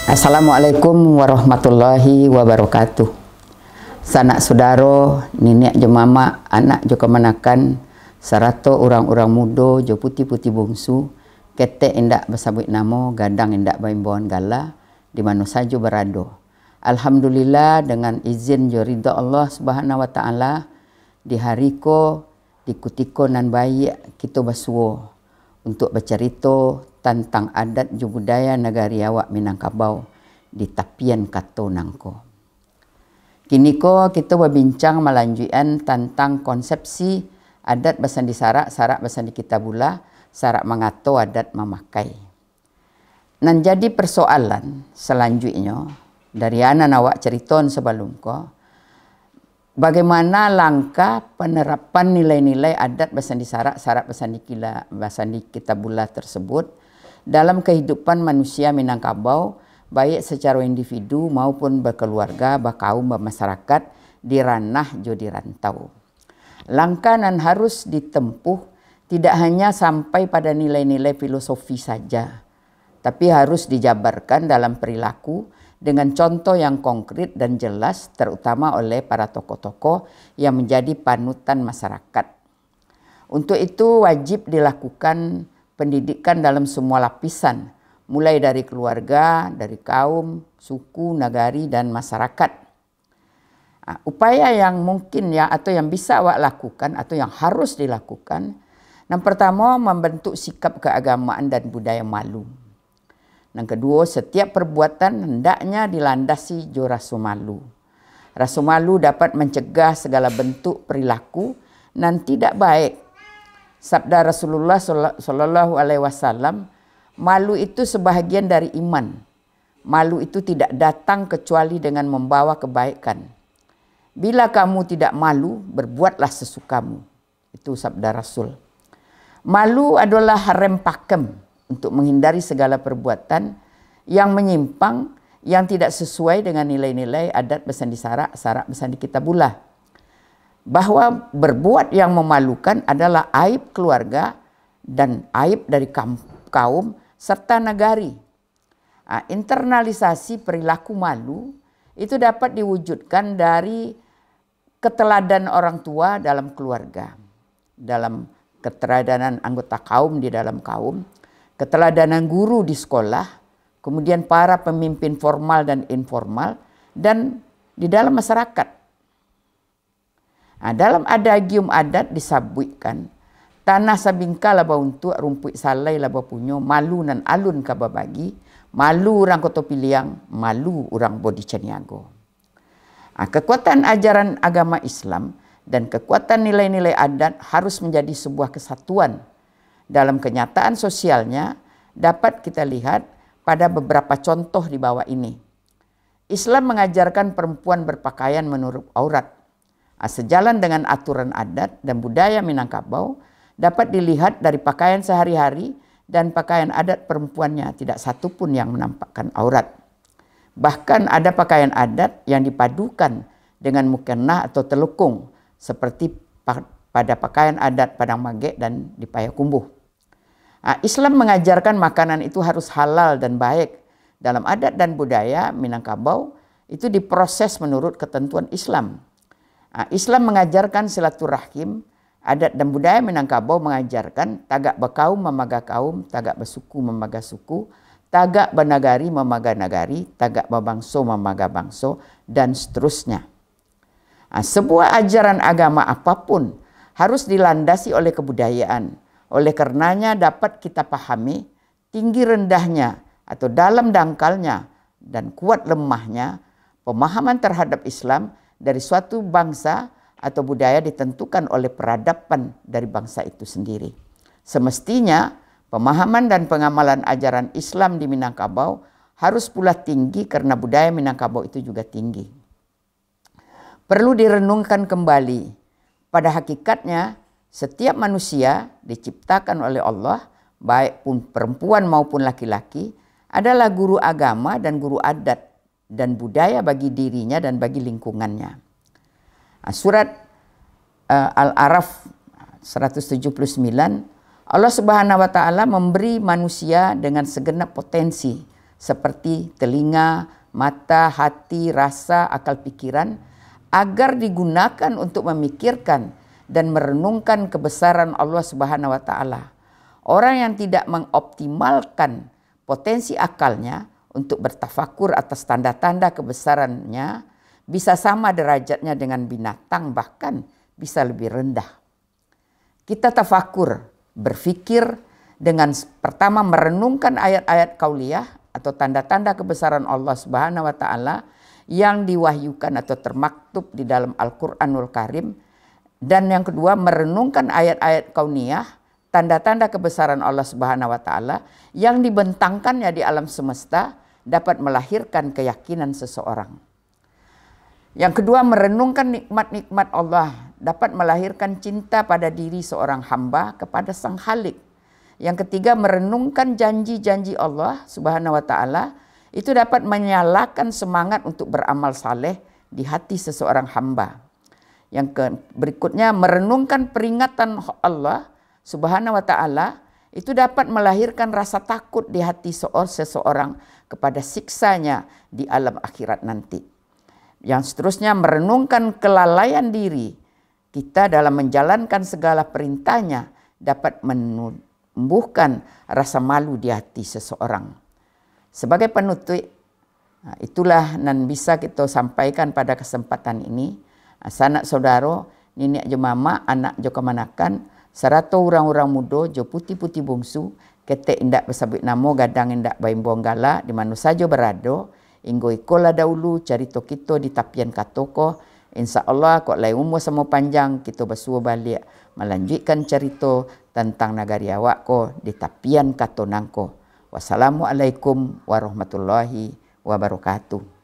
Assalamualaikum warahmatullahi wabarakatuh. Sanak saudaro, nenek jo mama, anak jo kemanakan, sarato orang-orang muda jo putih-putih bungsu, ketek indak bersabut namo, gadang indak baimbauan gala, di mana saja berado. Alhamdulillah dengan izin jo ridha Allah Subhanahu wa taala, di hari ko, di kutiko nan baik kita basuo untuk bercerita tentang adat dan budaya negari awak Minangkabau di tapian kato nangko. Kini ko kita berbincang melanjutkan tentang konsepsi adat basandi sarak basandi kitabullah, sarak mengato adat memakai. Nan jadi persoalan selanjutnya dari anak awak ceriton sebelum ko, bagaimana langkah penerapan nilai-nilai adat basandi sarak basandi kitabullah tersebut dalam kehidupan manusia Minangkabau, baik secara individu maupun berkeluarga, berkaum, bermasyarakat di ranah jo di rantau. Langkah nan harus ditempuh tidak hanya sampai pada nilai-nilai filosofi saja, tapi harus dijabarkan dalam perilaku dengan contoh yang konkret dan jelas, terutama oleh para tokoh-tokoh yang menjadi panutan masyarakat. Untuk itu wajib dilakukan pendidikan dalam semua lapisan, mulai dari keluarga, dari kaum, suku, nagari, dan masyarakat. Upaya yang mungkin ya atau yang bisa awak lakukan atau yang harus dilakukan, yang pertama membentuk sikap keagamaan dan budaya malu. Yang kedua, setiap perbuatan hendaknya dilandasi jo rasa malu. Rasa malu dapat mencegah segala bentuk perilaku yang tidak baik. Sabda Rasulullah Sallallahu Alaihi Wasallam, malu itu sebahagian dari iman. Malu itu tidak datang kecuali dengan membawa kebaikan. Bila kamu tidak malu, berbuatlah sesukamu. Itu sabda Rasul. Malu adalah rem pakem untuk menghindari segala perbuatan yang menyimpang, yang tidak sesuai dengan nilai-nilai adat basandi sarak basandi kitabullah. Bahwa berbuat yang memalukan adalah aib keluarga dan aib dari kaum serta negari. Internalisasi perilaku malu itu dapat diwujudkan dari keteladanan orang tua dalam keluarga, dalam keteladanan anggota kaum di dalam kaum, keteladanan guru di sekolah, kemudian para pemimpin formal dan informal, dan di dalam masyarakat. Dalam adagium adat disabutkan, tanah sabingka laba untuk rumput salai laba punyo, malu nan alun kaba bagi, malu orang koto piliang, malu orang bodi caniago. Kekuatan ajaran agama Islam dan kekuatan nilai-nilai adat harus menjadi sebuah kesatuan. Dalam kenyataan sosialnya dapat kita lihat pada beberapa contoh di bawah ini. Islam mengajarkan perempuan berpakaian menurut aurat. Sejalan dengan aturan adat dan budaya Minangkabau dapat dilihat dari pakaian sehari-hari dan pakaian adat perempuannya tidak satu pun yang menampakkan aurat. Bahkan ada pakaian adat yang dipadukan dengan mukena atau telukung seperti pada pakaian adat Padang Magek dan di Payakumbuh. Islam mengajarkan makanan itu harus halal dan baik. Dalam adat dan budaya Minangkabau itu diproses menurut ketentuan Islam. Islam mengajarkan silaturahim, adat dan budaya Minangkabau mengajarkan tagak berkaum memaga kaum, tagak bersuku memaga suku, tagak bernagari memaga nagari, tagak berbangso memaga bangso, dan seterusnya. Sebuah ajaran agama apapun harus dilandasi oleh kebudayaan. Oleh karenanya dapat kita pahami tinggi rendahnya atau dalam dangkalnya dan kuat lemahnya pemahaman terhadap Islam dari suatu bangsa atau budaya ditentukan oleh peradaban dari bangsa itu sendiri. Semestinya pemahaman dan pengamalan ajaran Islam di Minangkabau harus pula tinggi karena budaya Minangkabau itu juga tinggi. Perlu direnungkan kembali, pada hakikatnya setiap manusia diciptakan oleh Allah, baik pun perempuan maupun laki-laki, adalah guru agama dan guru adat dan budaya bagi dirinya dan bagi lingkungannya. Surat Al-A'raf 179, Allah Subhanahu wa taala memberi manusia dengan segenap potensi, seperti telinga, mata, hati, rasa, akal pikiran, agar digunakan untuk memikirkan dan merenungkan kebesaran Allah Subhanahu wa taala. Orang yang tidak mengoptimalkan potensi akalnya untuk bertafakur atas tanda-tanda kebesarannya bisa sama derajatnya dengan binatang, bahkan bisa lebih rendah. Kita tafakur, berfikir dengan pertama merenungkan ayat-ayat kauliyah atau tanda-tanda kebesaran Allah Subhanahu wa taala yang diwahyukan atau termaktub di dalam Al-Qur'anul Karim, dan yang kedua merenungkan ayat-ayat kauniyah, tanda-tanda kebesaran Allah Subhanahu wa taala yang dibentangkannya di alam semesta dapat melahirkan keyakinan seseorang. Yang kedua, merenungkan nikmat-nikmat Allah dapat melahirkan cinta pada diri seorang hamba kepada Sang Khalik. Yang ketiga, merenungkan janji-janji Allah Subhanahu wa taala itu dapat menyalakan semangat untuk beramal saleh di hati seseorang hamba. Yang berikutnya, merenungkan peringatan Allah Subhanahu wa taala itu dapat melahirkan rasa takut di hati seseorang kepada siksanya di alam akhirat nanti. Yang seterusnya, merenungkan kelalaian diri kita dalam menjalankan segala perintahnya dapat menumbuhkan rasa malu di hati seseorang. Sebagai penutup, itulah yang bisa kita sampaikan pada kesempatan ini. Sanak saudaro, nenek jo mama, anak jo kemanakan, serato orang-orang muda jo putih-putih bungsu, ketek indak bersabit namo, gadang indak baim bonggala, di mana saja berada, inggo ikola dahulu carito kita di tapian katoko. Insya Allah kok lai umur sama panjang kita bersua balik melanjutkan cerita tentang nagari awak ko di tapian katonangko. Wassalamualaikum warahmatullahi wabarakatuh.